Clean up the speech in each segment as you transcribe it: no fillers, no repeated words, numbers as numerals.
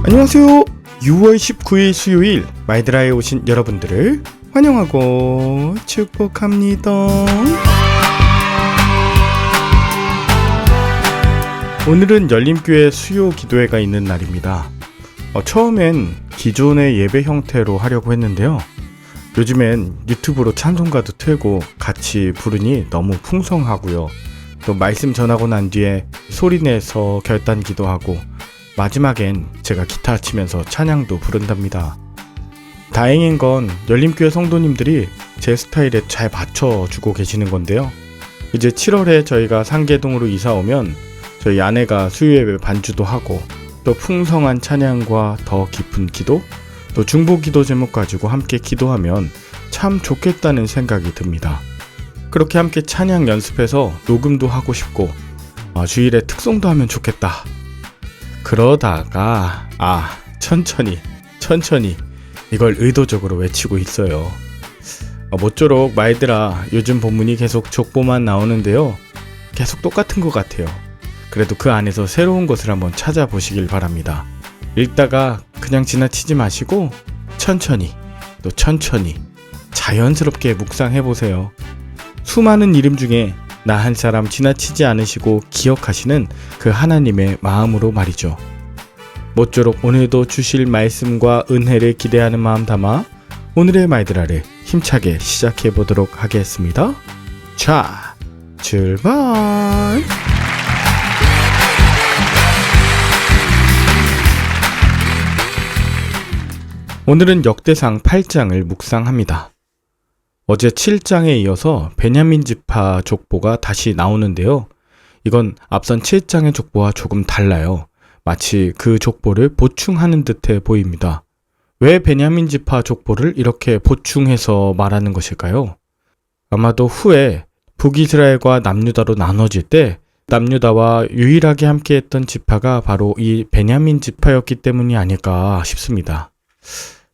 안녕하세요. 6월 19일 수요일 마이드라에 오신 여러분들을 환영하고 축복합니다. 오늘은 열림교회 수요 기도회가 있는 날입니다. 처음엔 기존의 예배 형태로 하려고 했는데요. 요즘엔 유튜브로 찬송가도 틀고 같이 부르니 너무 풍성하고요. 또 말씀 전하고 난 뒤에 소리내서 결단 기도하고 마지막엔 제가 기타 치면서 찬양도 부른답니다. 다행인 건 열림교회 성도님들이 제 스타일에 잘 맞춰주고 계시는 건데요. 이제 7월에 저희가 상계동으로 이사 오면 저희 아내가 수요예배 반주도 하고 또 풍성한 찬양과 더 깊은 기도, 또 중보기도 제목 가지고 함께 기도하면 참 좋겠다는 생각이 듭니다. 그렇게 함께 찬양 연습해서 녹음도 하고 싶고 주일에 특송도 하면 좋겠다. 그러다가 천천히 이걸 의도적으로 외치고 있어요. 모쪼록 마이드라 요즘 본문이 계속 족보만 나오는데요. 계속 똑같은 것 같아요. 그래도 그 안에서 새로운 것을 한번 찾아보시길 바랍니다. 읽다가 그냥 지나치지 마시고 천천히 자연스럽게 묵상해보세요. 수많은 이름 중에 나 한 사람 지나치지 않으시고 기억하시는 그 하나님의 마음으로 말이죠. 모쪼록 오늘도 주실 말씀과 은혜를 기대하는 마음 담아 오늘의 마이드라를 힘차게 시작해보도록 하겠습니다. 자, 출발! 오늘은 역대상 8장을 묵상합니다. 어제 7장에 이어서 베냐민 지파 족보가 다시 나오는데요. 이건 앞선 7장의 족보와 조금 달라요. 마치 그 족보를 보충하는 듯해 보입니다. 왜 베냐민 지파 족보를 이렇게 보충해서 말하는 것일까요? 아마도 후에 북이스라엘과 남유다로 나눠질 때 남유다와 유일하게 함께했던 지파가 바로 이 베냐민 지파였기 때문이 아닐까 싶습니다.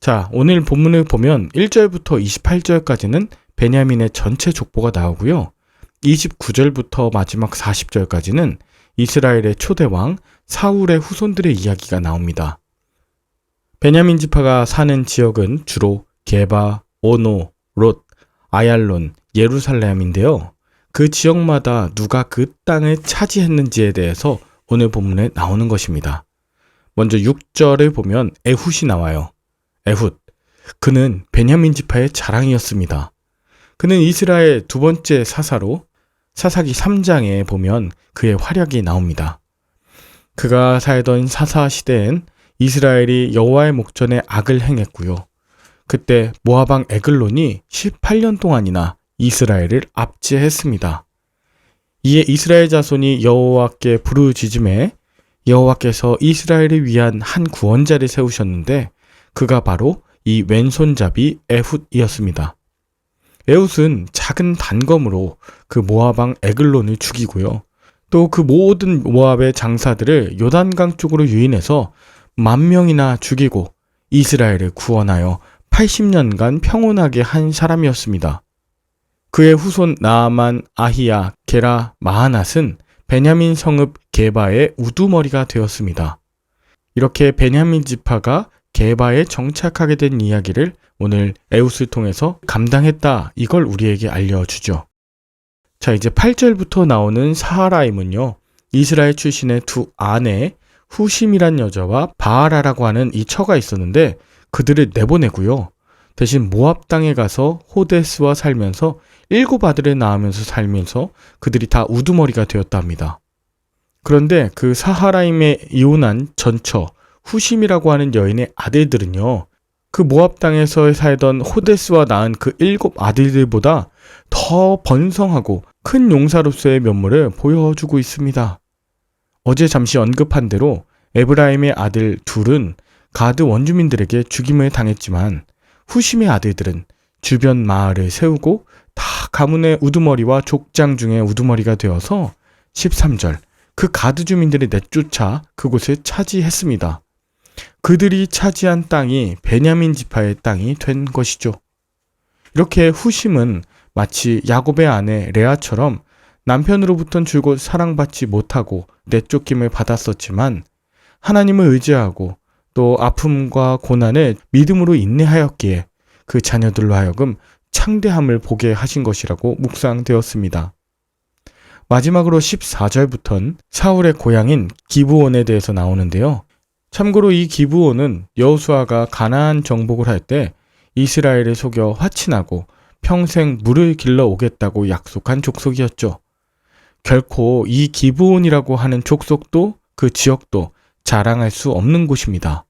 자, 오늘 본문을 보면 1절부터 28절까지는 베냐민의 전체 족보가 나오고요. 29절부터 마지막 40절까지는 이스라엘의 초대왕 사울의 후손들의 이야기가 나옵니다. 베냐민 지파가 사는 지역은 주로 게바, 오노, 롯, 아얄론, 예루살렘인데요. 그 지역마다 누가 그 땅을 차지했는지에 대해서 오늘 본문에 나오는 것입니다. 먼저 6절을 보면 에훗이 나와요. 에훗, 그는 베냐민 지파의 자랑이었습니다. 그는 이스라엘 두 번째 사사로 사사기 3장에 보면 그의 활약이 나옵니다. 그가 살던 사사 시대엔 이스라엘이 여호와의 목전에 악을 행했고요. 그때 모압 왕 에글론이 18년 동안이나 이스라엘을 압제했습니다. 이에 이스라엘 자손이 여호와께 부르짖음에 여호와께서 이스라엘을 위한 한 구원자를 세우셨는데 그가 바로 이 왼손잡이 에훗이었습니다. 에훗은 작은 단검으로 그 모압 왕 에글론을 죽이고요. 또 그 모든 모압의 장사들을 요단강 쪽으로 유인해서 10,000명이나 죽이고 이스라엘을 구원하여 80년간 평온하게 한 사람이었습니다. 그의 후손 나아만, 아히야, 게라, 마하낫은 베냐민 성읍 게바의 우두머리가 되었습니다. 이렇게 베냐민 지파가 게바에 정착하게 된 이야기를 오늘 에훗을 통해서 감당했다, 이걸 우리에게 알려주죠. 자, 이제 8절부터 나오는 사하라임은요, 이스라엘 출신의 두 아내 후심이란 여자와 바하라라고 하는 이 처가 있었는데 그들을 내보내고요. 대신 모압 땅에 가서 호데스와 살면서 7 아들을 낳으면서 살면서 그들이 다 우두머리가 되었답니다. 그런데 그 사하라임에 이혼한 전처 후심이라고 하는 여인의 아들들은요, 그 모압 땅에서 살던 호데스와 낳은 그 7 아들들보다 더 번성하고 큰 용사로서의 면모를 보여주고 있습니다. 어제 잠시 언급한 대로 에브라임의 아들 둘은 가드 원주민들에게 죽임을 당했지만 후심의 아들들은 주변 마을을 세우고 다 가문의 우두머리와 족장 중에 우두머리가 되어서 13절 그 가드 주민들이 내쫓아 그곳을 차지했습니다. 그들이 차지한 땅이 베냐민 지파의 땅이 된 것이죠. 이렇게 후심은 마치 야곱의 아내 레아처럼 남편으로부터는 줄곧 사랑받지 못하고 내쫓김을 받았었지만 하나님을 의지하고 또 아픔과 고난을 믿음으로 인내하였기에 그 자녀들로 하여금 창대함을 보게 하신 것이라고 묵상되었습니다. 마지막으로 14절부터는 사울의 고향인 기브온에 대해서 나오는데요. 참고로 이 기브온은 여호수아가 가나안 정복을 할 때 이스라엘을 속여 화친하고 평생 물을 길러 오겠다고 약속한 족속이었죠. 결코 이 기브온이라고 하는 족속도 그 지역도 자랑할 수 없는 곳입니다.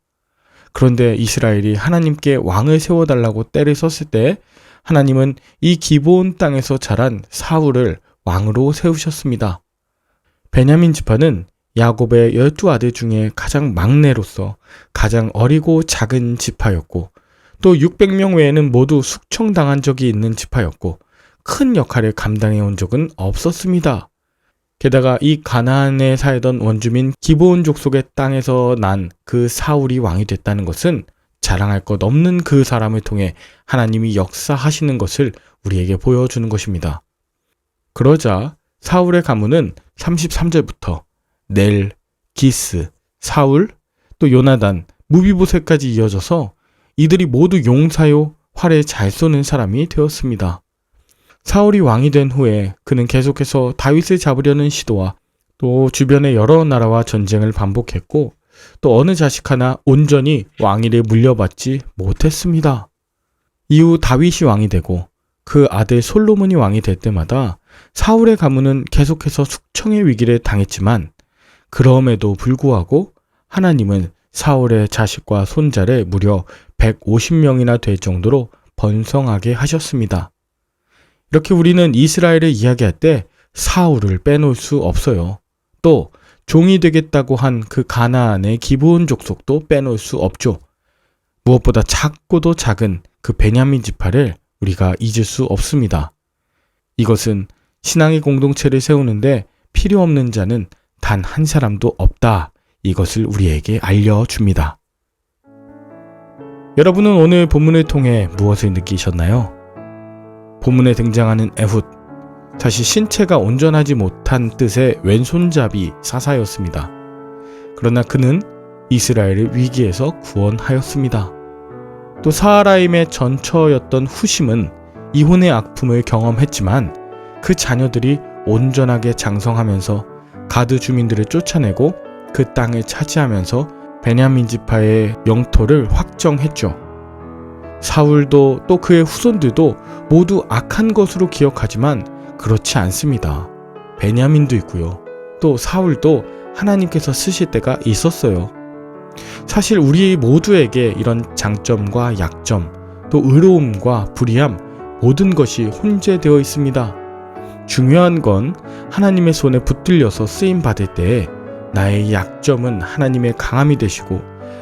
그런데 이스라엘이 하나님께 왕을 세워달라고 때를 썼을 때 하나님은 이 기브온 땅에서 자란 사울을 왕으로 세우셨습니다. 베냐민 지파는 야곱의 12아들 중에 가장 막내로서 가장 어리고 작은 지파였고 또 600명 외에는 모두 숙청당한 적이 있는 지파였고 큰 역할을 감당해 온 적은 없었습니다. 게다가 이 가나안에 살던 원주민 기브온 족속의 땅에서 난 그 사울이 왕이 됐다는 것은 자랑할 것 없는 그 사람을 통해 하나님이 역사하시는 것을 우리에게 보여주는 것입니다. 그러자 사울의 가문은 33절부터 넬, 기스, 사울, 또 요나단, 무비보셋까지 이어져서 이들이 모두 용사요 활을 잘 쏘는 사람이 되었습니다. 사울이 왕이 된 후에 그는 계속해서 다윗을 잡으려는 시도와 또 주변의 여러 나라와 전쟁을 반복했고 또 어느 자식 하나 온전히 왕위를 물려받지 못했습니다. 이후 다윗이 왕이 되고 그 아들 솔로몬이 왕이 될 때마다 사울의 가문은 계속해서 숙청의 위기를 당했지만 그럼에도 불구하고 하나님은 사울의 자식과 손자를 무려 150명이나 될 정도로 번성하게 하셨습니다. 이렇게 우리는 이스라엘을 이야기할 때 사울을 빼놓을 수 없어요. 또 종이 되겠다고 한 그 가나안의 기브온 족속도 빼놓을 수 없죠. 무엇보다 작고도 작은 그 베냐민 지파를 우리가 잊을 수 없습니다. 이것은 신앙의 공동체를 세우는데 필요 없는 자는 단 한 사람도 없다. 이것을 우리에게 알려줍니다. 여러분은 오늘 본문을 통해 무엇을 느끼셨나요? 본문에 등장하는 에훗, 사실 신체가 온전하지 못한 뜻의 왼손잡이 사사였습니다. 그러나 그는 이스라엘을 위기에서 구원하였습니다. 또 사하라임의 전처였던 후심은 이혼의 아픔을 경험했지만 그 자녀들이 온전하게 장성하면서 가드 주민들을 쫓아내고 그 땅을 차지하면서 베냐민 지파의 영토를 확정했죠. 사울도 또 그의 후손들도 모두 악한 것으로 기억하지만 그렇지 않습니다. 베냐민도 있고요. 또 사울도 하나님께서 쓰실 때가 있었어요. 사실 우리 모두에게 이런 장점과 약점, 또 의로움과 불의함 모든 것이 혼재되어 있습니다. 중요한 건 하나님의 손에 붙들려서 쓰임 받을 때에 나의 약점은 하나님의 강함이 되시고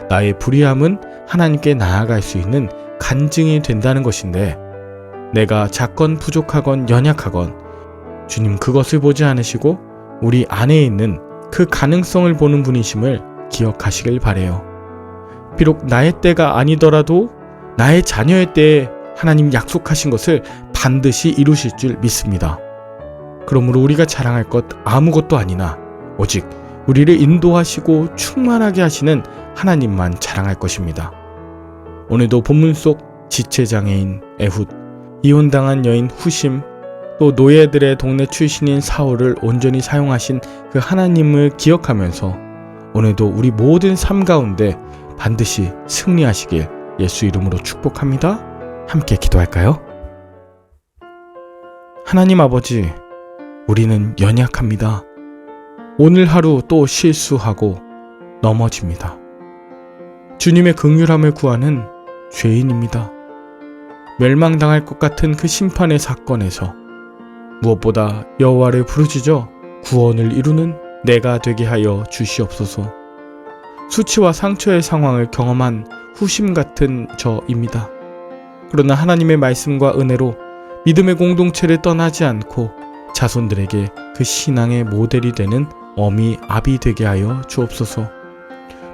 나의 불의함은 하나님께 나아갈 수 있는 간증이 된다는 것인데 내가 작건 부족하건 연약하건 주님 그것을 보지 않으시고 우리 안에 있는 그 가능성을 보는 분이심을 기억하시길 바래요. 비록 나의 때가 아니더라도 나의 자녀의 때에 하나님 약속하신 것을 반드시 이루실 줄 믿습니다. 그러므로 우리가 자랑할 것 아무것도 아니나 오직 우리를 인도하시고 충만하게 하시는 하나님만 자랑할 것입니다. 오늘도 본문 속 지체장애인 에훗, 이혼당한 여인 후심, 또 노예들의 동네 출신인 사울을 온전히 사용하신 그 하나님을 기억하면서 오늘도 우리 모든 삶 가운데 반드시 승리하시길 예수 이름으로 축복합니다. 함께 기도할까요? 하나님 아버지, 우리는 연약합니다. 오늘 하루 또 실수하고 넘어집니다. 주님의 긍휼함을 구하는 죄인입니다. 멸망당할 것 같은 그 심판의 사건에서 무엇보다 여호와를 부르짖어 구원을 이루는 내가 되게 하여 주시옵소서. 수치와 상처의 상황을 경험한 후심 같은 저입니다. 그러나 하나님의 말씀과 은혜로 믿음의 공동체를 떠나지 않고 자손들에게 그 신앙의 모델이 되는 어미 아비 되게 하여 주옵소서.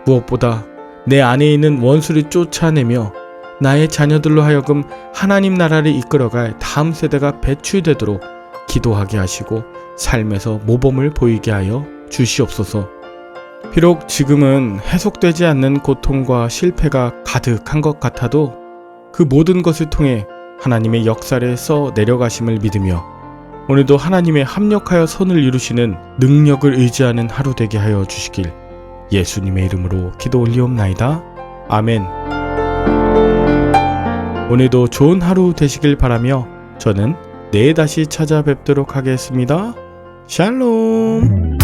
무엇보다 내 안에 있는 원수를 쫓아내며 나의 자녀들로 하여금 하나님 나라를 이끌어갈 다음 세대가 배출되도록 기도하게 하시고 삶에서 모범을 보이게 하여 주시옵소서. 비록 지금은 해석되지 않는 고통과 실패가 가득한 것 같아도 그 모든 것을 통해 하나님의 역사를 써 내려가심을 믿으며 오늘도 하나님의 합력하여 선을 이루시는 능력을 의지하는 하루 되게 하여 주시길 예수님의 이름으로 기도 올리옵나이다. 아멘. 오늘도 좋은 하루 되시길 바라며 저는 내일 다시 찾아뵙도록 하겠습니다. 샬롬.